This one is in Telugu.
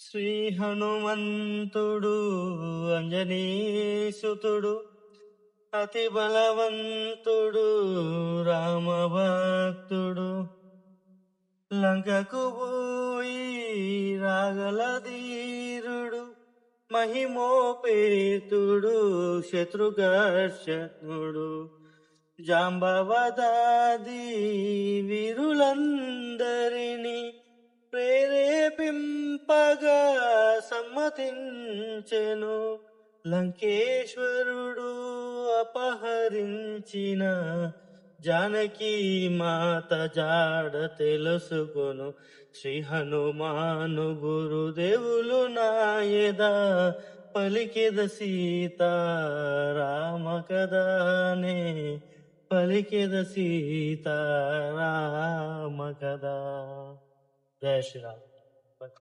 శ్రీ హనుమంతుడు అంజనీసుతుడు అతి బలవంతుడు రామభక్తుడు లంకకు పోయి రాగల ధీరుడు మహిమోపేతుడు శత్రుఘర్షణుడు జాంబవదాది వీరులందరినీ ప్రేరేపింపగా సమ్మతించెను లంకేశ్వరుడు అపహరించిన జానకి మాత జాడ తెలుసుకొను శ్రీ హనుమాను గురుదేవులు నాయదా పలికెద సీతారామ కదానే పలికెద సీతారామ కదా. జయ శ్రీరామ్.